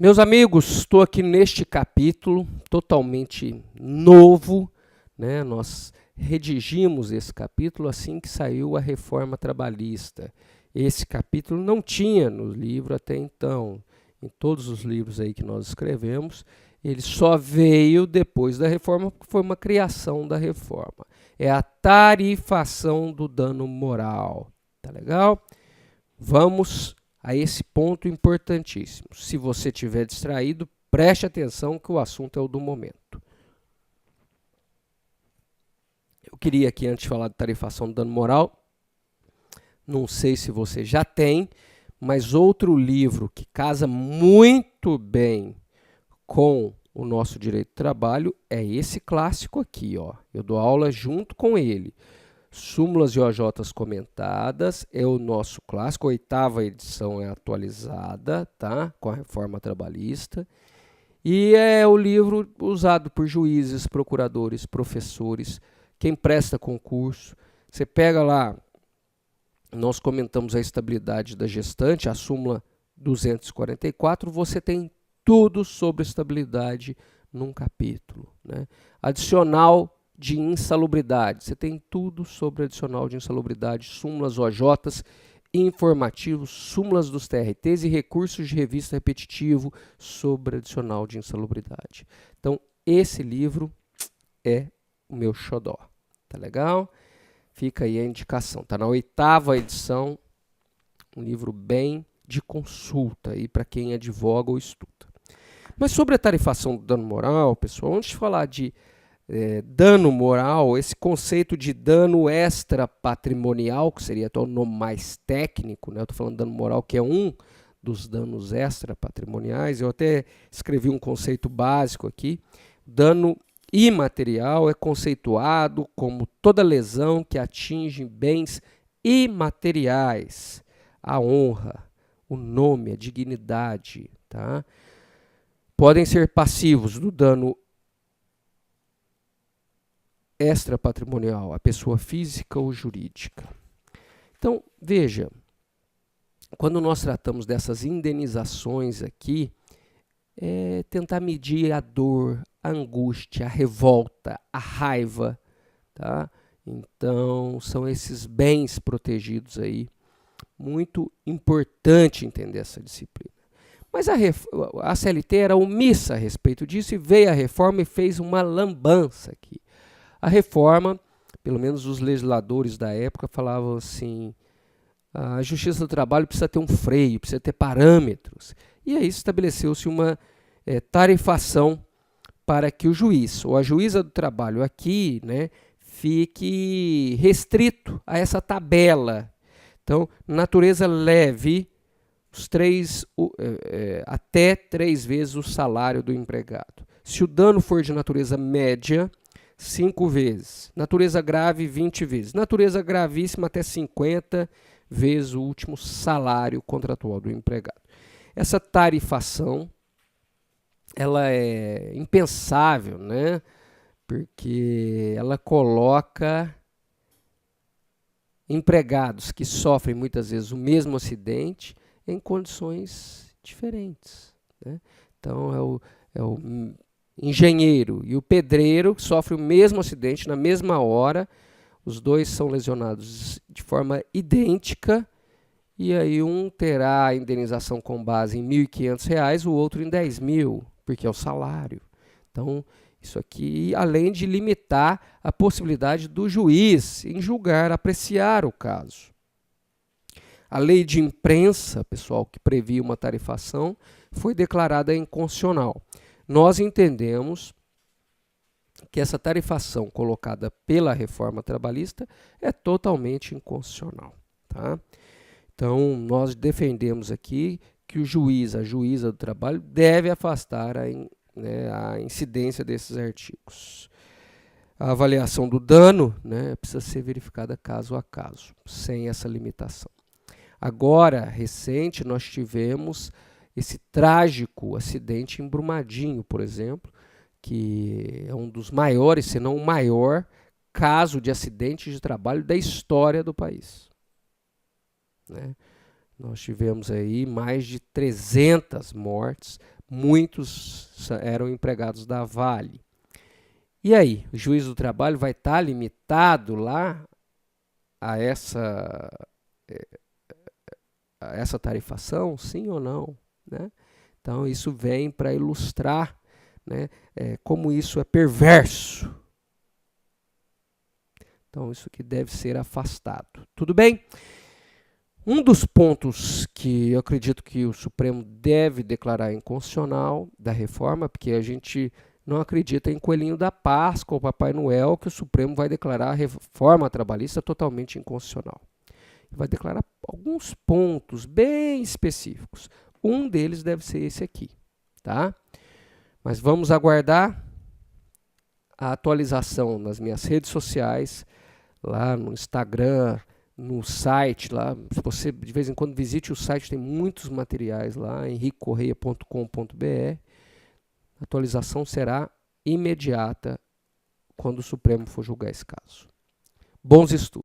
Meus amigos, estou aqui neste capítulo totalmente novo, né? Nós redigimos esse capítulo assim que saiu a reforma trabalhista. Esse capítulo não tinha no livro até então. Em todos os livros aí que nós escrevemos, ele só veio depois da reforma, porque foi uma criação da reforma. É a tarifação do dano moral. Tá legal? Vamos a esse ponto importantíssimo. Se você estiver distraído, preste atenção que o assunto é o do momento. Eu queria aqui, antes de falar de tarifação do dano moral, não sei se você já tem, mas outro livro que casa muito bem com o nosso direito do trabalho é esse clássico aqui, ó. Eu dou aula junto com ele. Súmulas e OJs comentadas é o nosso clássico, a 8ª edição é atualizada, tá? Com a reforma trabalhista. E é o livro usado por juízes, procuradores, professores, quem presta concurso. Você pega lá, nós comentamos a estabilidade da gestante, a súmula 244, você tem tudo sobre estabilidade num capítulo, né? Adicional de insalubridade. Você tem tudo sobre adicional de insalubridade, súmulas OJs, informativos, súmulas dos TRTs e recursos de revista repetitivo sobre adicional de insalubridade. Então, esse livro é o meu xodó. Tá legal? Fica aí a indicação. Tá na 8ª edição, um livro bem de consulta aí para quem advoga ou estuda. Mas sobre a tarifação do dano moral, pessoal, antes de falar de dano moral, esse conceito de dano extra-patrimonial, que seria até o nome mais técnico, né? Eu estou falando de dano moral, que é um dos danos extra-patrimoniais. Eu até escrevi um conceito básico aqui. Dano imaterial é conceituado como toda lesão que atinge bens imateriais, a honra, o nome, a dignidade, tá? Podem ser passivos do dano extrapatrimonial, a pessoa física ou jurídica. Então, veja, quando nós tratamos dessas indenizações aqui, é tentar medir a dor, a angústia, a revolta, a raiva, tá? Então, são esses bens protegidos aí. Muito importante entender essa disciplina. Mas a CLT era omissa a respeito disso e veio a reforma e fez uma lambança aqui. A reforma, pelo menos os legisladores da época falavam assim, a Justiça do Trabalho precisa ter um freio, precisa ter parâmetros. E aí estabeleceu-se uma tarifação para que o juiz ou a juíza do trabalho aqui, né, fique restrito a essa tabela. Então, natureza leve, até 3 vezes o salário do empregado. Se o dano for de natureza média, 5 vezes. Natureza grave, 20 vezes. Natureza gravíssima, até 50 vezes o último salário contratual do empregado. Essa tarifação, ela é impensável, né? Porque ela coloca empregados que sofrem muitas vezes o mesmo acidente em condições diferentes, né? Então, é o engenheiro e o pedreiro que sofrem o mesmo acidente na mesma hora, os dois são lesionados de forma idêntica, e aí um terá a indenização com base em R$ 1.500, o outro em 10.000, porque é o salário. Então, isso aqui, além de limitar a possibilidade do juiz em julgar, apreciar o caso. A lei de imprensa, pessoal, que previa uma tarifação, foi declarada inconstitucional. Nós entendemos que essa tarifação colocada pela reforma trabalhista é totalmente inconstitucional, tá? Então, nós defendemos aqui que o juiz, a juíza do trabalho, deve afastar a incidência desses artigos. A avaliação do dano, né, precisa ser verificada caso a caso, sem essa limitação. Agora, recente, nós tivemos esse trágico acidente em Brumadinho, por exemplo, que é um dos maiores, se não o maior, caso de acidente de trabalho da história do país, né? Nós tivemos aí mais de 300 mortes, muitos eram empregados da Vale. E aí, o juiz do trabalho vai estar limitado lá a essa tarifação, sim ou não? Né? Então, isso vem para ilustrar, né, como isso é perverso. Então, isso que deve ser afastado. Tudo bem? Um dos pontos que eu acredito que o Supremo deve declarar inconstitucional da reforma, porque a gente não acredita em Coelhinho da Páscoa ou Papai Noel, que o Supremo vai declarar a reforma trabalhista totalmente inconstitucional. Vai declarar alguns pontos bem específicos. Um deles deve ser esse aqui, tá? Mas vamos aguardar a atualização nas minhas redes sociais, lá no Instagram, no site, lá, se você de vez em quando visite o site, tem muitos materiais lá, henriquecorreia.com.br. A atualização será imediata quando o Supremo for julgar esse caso. Bons estudos.